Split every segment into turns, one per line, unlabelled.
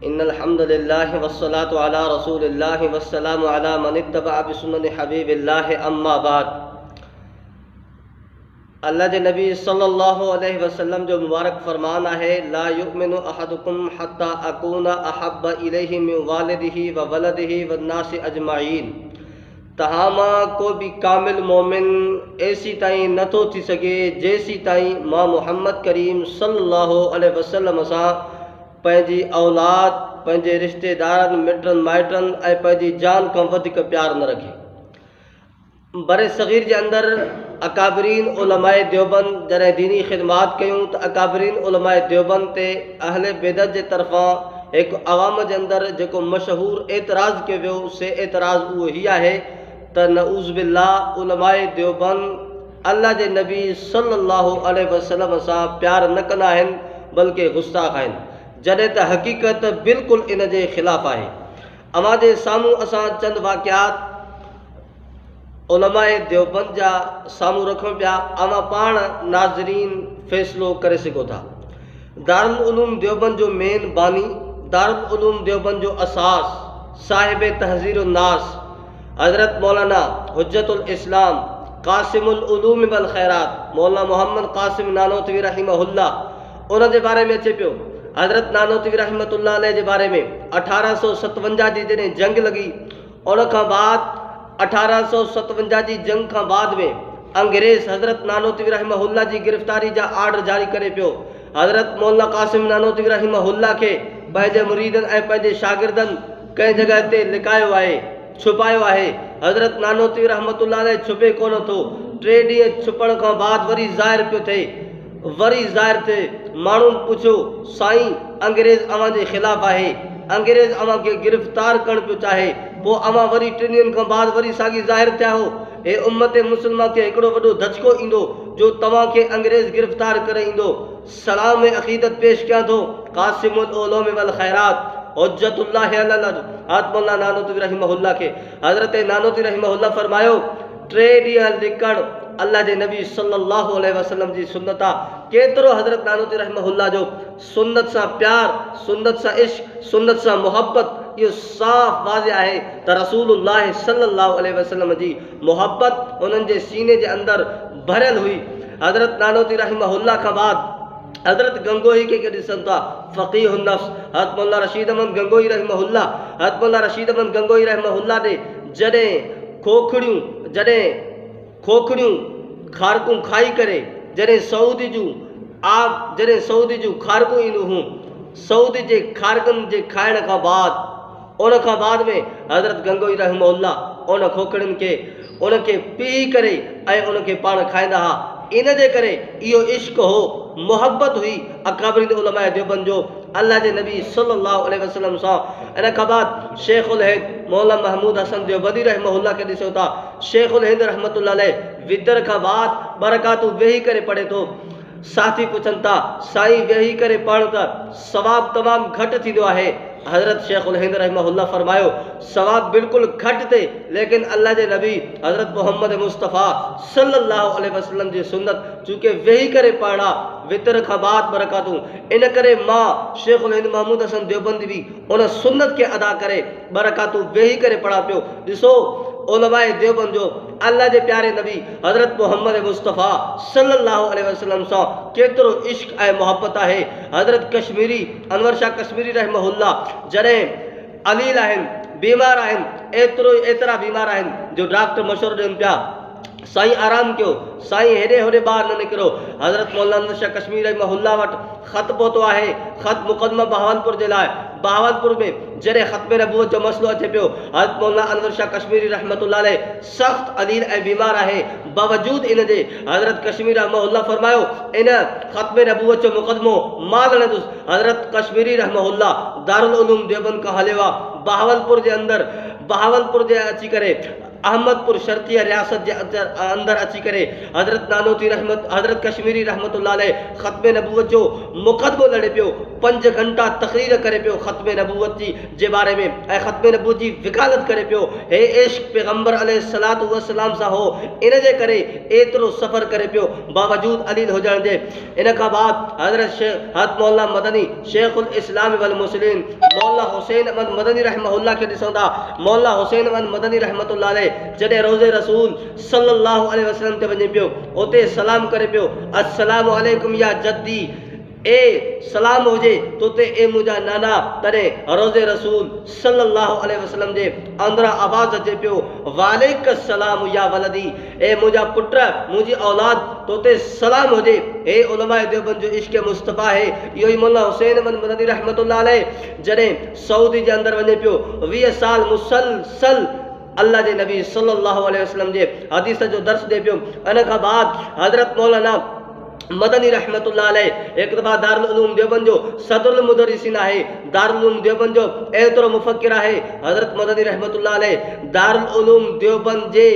इन्नल हम्दुलिल्लाहि वस्सलातु अला रसूलिल्लाहि वस्सलामु अला मन इत्तबअ बिसुन्नति हबीबिल्लाहि अम्मा बाद। अल्लाह जे नबी सल्लल्लाहु अलैहि वसल्लम जो मुबारक फरमान है, ला युमिनु अहदुकुम हत्ता अकूना अहब्बा इलैहि मिन वालिदिही व वलदिही वन्नासि अजमाइन। तहामा को भी कामिल मोमिन ऐसी ताईं नथो थी सके जैसी ताईं मां मोहम्मद करीम सल्लल्लाहु अलैहि वसल्लम सां पंहिंजी औलाद, पंहिंजे रिश्तेदारनि, मिटनि माइटनि ऐं पंहिंजी जान खां वधीक प्यार न रखे। बरे सग़ीर जे अंदरि अकाबरीन उलमाए देवबंद जॾहिं दीनी ख़िदमात कयूं त अकाबरीन उलमाए देवबंद ते अहले बिदअत जे तरफ़ां हिकु अवाम जे अंदरि जेको मशहूरु एतिराज़ कयो वियो, से एतिराज़ उहो ही आहे त नऊज़ बिल्लाह उलमाए देवबंद अल्लाह जे नबी सल्लल्लाहु अलैहि वसल्लम सां प्यार न कंदा आहिनि बल्कि गुस्ताख़ आहिनि, जॾहिं त हक़ीक़त बिल्कुलु इन जे ख़िलाफ़ आहे। अवां जे साम्हूं असां चंद वाक़ियात उलमाए देवबंद जा साम्हूं रखूं पिया। अवां पाण नाज़रीन फ़ैसिलो करे सघो था। दारुल उलूम देवबंद जो मेन बानी, दारुल उलूम देवबंद जो असास साहिब तहज़ीर नास हज़रत मौलाना हुज्जतुल इस्लाम क़ासिमुल उलूम वल ख़ैरात मौलाना मोहम्मद क़ासिम नानोतवी रहमहुल्लाह उन जे बारे में अचे पियो। हज़रत नानोतवी रहमतुल्लाह अलैह जे बारे में 1857 जी जॾहिं जंग लॻी, उन खां बाद 1857 जी जंग खां बाद में अंग्रेज़ हज़रत नानोतवी रहमहुल्लाह जी गिरफ़्तारी जा आर्डर जारी करे पियो। हज़रत मौलाना क़ासिम नानोतवी रहमहुल्लाह खे पंहिंजे मुरीदनि ऐं पंहिंजे शागिर्दनि कंहिं जॻह ते लिकायो आहे, छुपायो आहे। हज़रत नानोतवी रहमतुल्लाह अलैह छुपे कोन थो। 3 ॾींहं छुपण खां बाद वरी ज़ाहिर पियो थिए, वरी ज़ाहिर थिए। माण्हुनि पुछियो, साईं अंग्रेज़ अवां जे ख़िलाफ़ आहे, अंग्रेज़ अवां खे गिरफ़्तार करणु पियो चाहे, पोइ अवां वरी 3 ॾींहंनि खां बाद वरी साॻी ज़ाहिर थिया हो। हे उम्मत मुस्लिमा खे हिकिड़ो वॾो धचको ईंदो जो तव्हां खे अंग्रेज़ गिरफ़्तार करे ईंदो। सलाम में अक़ीदत पेश कयां थो क़ासिमुल उलूम वल ख़ैरात हुज्जतुल्लाह अलल हज़रत मौलाना नानोतवी रहमहुल्लाह खे। हज़रत नानोतवी रहमहुल्लाह फरमायो, 3 ॾींहं लिकण अल्लाह जे नबी सल्लल्लाहु अलैहि वसल्लम जी सुन्नत आहे। केतिरो हज़रत नानोतवी रहमहुल्लाह जो सुन्नत सां प्यार, सुन्नत सां इश्क, सुन्नत सां मोहब्बत इहो साफ़ वाज़े आहे त रसूलुल्लाह सल्लल्लाहु अलैहि वसल्लम जी मोहब्बत उन्हनि जे सीने जे अंदरि भरियल हुई। हज़रत नानोतवी रहमहुल्लाह खां बाद हज़रत गंगोही खे ॾिसनि था, फ़क़ीहुन नफ़्स हज़रत मौलाना रशीद अहमद गंगोही रहमहुल्लाह। हज़रत मौलाना रशीद अहमद गंगोही रहमहुल्लाह ॾे जॾहिं खोखड़ियूं खारकूं खाई करे जॾहिं सऊदी जूं खारकूं ईंदियूं हुयूं, सऊदी जे खारकनि जे खाइण खां बाद उन खां बाद में हज़रत गंगोही रहमहुल्लाह उन खोखड़ियुनि खे उनखे पी करे ऐं उनखे पाण खाईंदा हुआ। इन जे करे इहो इश्क हो, मोहब्बत हुई अकाबरीन उलमाए देवबंद जो अल्लाह जे नबी सल्लल्लाहु अलैहि वसल्लम सां। इन खां बाद शेखुल हिंद मौलाना महमूद हसन देवबंदी रहमहुल्लाह खे ॾिसो था। शेखुल हिंद रहमतुल्लाह अलैह वितर खां बाद बरकातूं वेही करे पढ़े थो। साथी पुछनि था, साईं वेही करे पढ़ त सवाब तमामु घटि थींदो आहे। हज़रत शेखुल हिंद रहमहुल्लाह फरमायो, सवाब बिल्कुलु घटि थिए, लेकिन अल्लाह जे नबी हज़रत मोहम्मद मुस्तफ़ा सल्लल्लाहु अलैहि वसल्लम जी सुन्नत चूंकि वेही करे पढ़ा वितर खां बाद बरकातूं, इन करे मां शेखुल हिंद महमूद हसन देवबंदी बि उन सुन्नत खे अदा करे बरकातूं वेही करे पढ़ा पियो। ॾिसो उलमाए देवबंद जो अल्लाह जे प्यारे नबी हज़रत मोहम्मद मुस्तफ़ा सल्लल्लाहु अलैहि वसल्लम सां केतिरो इश्क ऐं मोहब्बत आहे। हज़रत कश्मीरी अनवर शाह कश्मीरी रहमहुल्लाह जॾहिं अलील आहिनि, बीमार आहिनि, एतिरा बीमार आहिनि जो डॉक्टर मशवरो ॾियनि पिया, साईं आराम कयो, साईं हेॾे होॾे ॿाहिरि न निकिरो। हज़रत मौलाना अनवर शाह कश्मीरी रहमहुल्लाह वटि ख़त पहुतो आहे, ख़त मुक़दमा बहावलपुर जे लाइ। बहावलपुर में जॾहिं ख़त्म नबूवत जो मसइलो अचे पियो, हज़रत मौलाना अनवर शाह कश्मीरी रहमतुल्लाह अलैह सख़्त अलील ऐं बीमार आहे, बावजूद इन जे हज़रत कश्मीरी रहमहुल्लाह फरमायो इन ख़त्म नबूवत जो मुक़दमो मां लड़ंदुसि। हज़रत कश्मीरी रहमहुल्लाह दारुल उलूम देवबंद खां हलियो आहे। बहावलपुर जे अंदरि बहावलपुर जे अची करे अहमदपुर शर्तिया रियासत जे अंदर अची करे हज़रत नानोती रहमत हज़रत कश्मीरी रहमतुल्लाह अलैह ख़त्म नबूवत जो मुक़दमो लड़े पियो 5 घंटा तकरीर करे पियो ख़त्म नबूवत जी जे बारे में ऐं ख़त्म नबूवत जी वकालत करे पियो। हे इश्क पैगंबर अलैहिस्सलातु वस्सलाम सां हो इन जे करे एतिरो सफ़र करे पियो बावजूद अलील हुजण जे। इन खां बाद हज़रत मौला मदनी शेखुल इस्लाम वल मुस्लिमीन मौला हुसैन अहमद मदनी रहमहुल्लाह के ॾिसूं था। मौला हुसैन अहमद मदनी रहमतुल्लाह अलैह जॾहिं रोज़े रसूल सल्लल्लाहु अलैहि वसल्लम ते वञे पियो उते सलाम करे पियो अस्सलामु अलैकुम या जद्दी ए सलाम हुजे तोते ए मुंहिंजा नाना। तॾहिं रोज़े रसूल सल्लल्लाहु अलैहि वसल्लम जे अंदरां आवाज़ अचे पियो वालेकुम सलाम या वलदी ए मुंहिंजा पुट मुंहिंजी औलाद तोते सलाम हुजे। हे उलमा देवबंद जो इश्क मुस्तफ़ा है। इहो ई मौला हुसैन अहमद मदनी रहमतुल्लाह अलैह जॾहिं सऊदी जे अंदर वञे पियो 20 साल मुसलसल अल्लाह जे नबी सल्लल्लाहु अलैहि वसल्लम जे हदीस जो दर्स दे पियो। इन खां बाद हज़रत मौलाना मदनी रहमतुल्लाह अलैह एक दफ़ा दारुल उलूम देवबंद जो सदरुल मुदर्रिसीन आहे। दारुल उलूम देवबंद जो एतिरो मुफ़क्किर आहे हज़रत मदनी रहमतुल्लाह अलैह दारुल उलूम देवबंद जे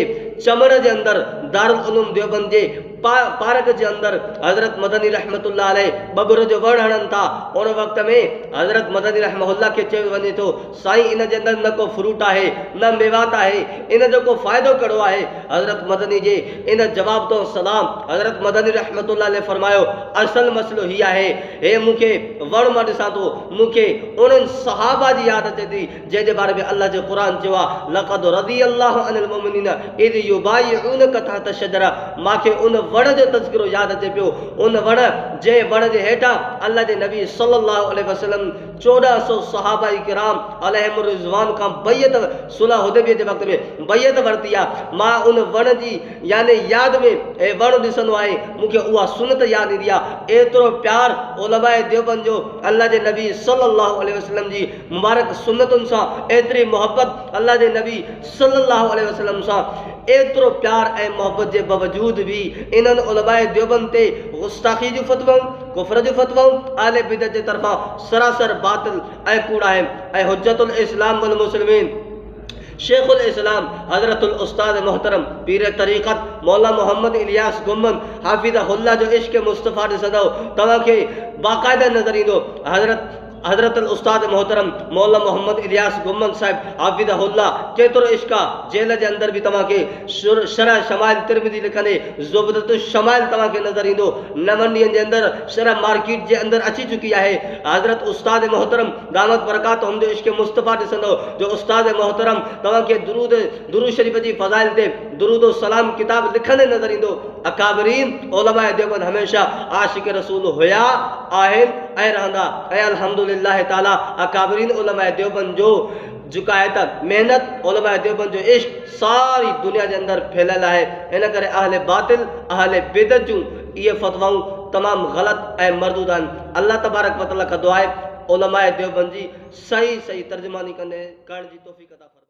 चमड़ जे अंदर दारुल उलूम देवबंद जे पार्क जे अंदर हज़रत मदनी रहमतुल्लाह अलैह बबुर जो वण हणनि था। उन वक़्त में हज़रत मदनी रहमहुल्लाह खे चयो वञे थो साईं इन जे अंदर न को फ्रूट आहे न मेवात आहे इन जो को फ़ाइदो कहिड़ो आहे। हज़रत मदनी जे इन जवाब तो सलाम हज़रत मदनी रहमतुल्लाह अलैह फरमायो असल मसलो ही आहे हे मूंखे वण मां ॾिसां थो मूंखे उन्हनि सहाबा जी यादि अचे थी जंहिंजे बारे में अल्लाह जो क़ुर चयो आहे लक़द रदियल्लाहु अनिल मुमिनीन इज़ युबाइऊनका तहत शजरा। मूंखे उन वण जो तज़किरो यादि अचे पियो उन वण जे वण जे हेठां अल्लाह जे नबी सल्लल्लाहु अलैहि वसल्लम 1400 सहाबा किराम अलैहिम रिज़वान खां बैयत सुलह हुदैबिया जे वक़्त में बैयत वरिती आहे। मां उन वण जी यानी यादि में ए वण ॾिसंदो आहे मूंखे उहा सुनत यादि ईंदी आहे। एतिरो प्यार उलमाए देवबंद जो अल्लाह जे नबी सल्लल्लाहु अलैहि वसल्लम जी मुबारक सुन्नतुनि सां एतिरी मोहब्बत अल्लाह जे नबी सल्लल्लाहु अलैहि वसल्लम सां एतिरो प्यार ऐं मोहब्बत जे बावजूद भी इन्हनि उलमाए देवबंद ते गुस्ताखी जो फतवाऊं कुफ्र जो फतवाऊं आले बिदत जे तरफ़ां सरासर बातिल ऐं कूड़ आहिनि। ऐं हुज्जतुल इस्लाम वल मुस्लिमीन शेखुल इस्लाम हज़रतुल उस्ताद मोहतरम पीर तरीक़त मौला मोहम्मद इलियास गुम्मन हाफिज़हुल्लाह जो इश्क मुस्तफ़ा ॾिसंदव तव्हांखे बाक़ायदा नज़र ईंदो। हज़रतुल उस्ताद मोहतरम मौला मोहम्मद इलियास गुम्मन साहिब हाफिज़हुल्लाह केतिरो इश्क आहे। जेल जे अंदर भी तव्हांखे शरह शमाइल तिरमिज़ी लिखंदे ज़ुबदतुश शमाइल तव्हांखे नज़र ईंदो। 9 ॾींहंनि जे अंदर शरह मार्केट जे अंदर अची चुकी आहे। हज़रत उस्ताद मोहतरम दामत बरकात हम जो इश्क मुस्तफ़ा ॾिसंदो जो उस्ताद मोहतरम तव्हांखे दुरूद शरीफ़ जी फ़ज़ाइल ते दुरूद सलाम किताब लिखंदे नज़र ईंदो। अकाबरीन उलमाए देवबंद हमेशा आशिक रसूल हुया आहिनि ऐं रहंदा। ऐं अल्हम्दुलिल्लाह ताला अकाबरीन उलमाए देवबंद जो झुकायत मेहनत उलमाए देवबंद जो इश्क सारी दुनिया के अंदर फैलियल है। इन करे अहले बातिल अहले बिदत जूं ये फतवाऊं तमाम गलत ऐं मरदूद आहिनि। अल्लाह तबारक व तआला खां दुआ आहे उलमाए देवबंद जी सही तर्जुमानी करण जी तौफ़ीक़ अता फरमाए।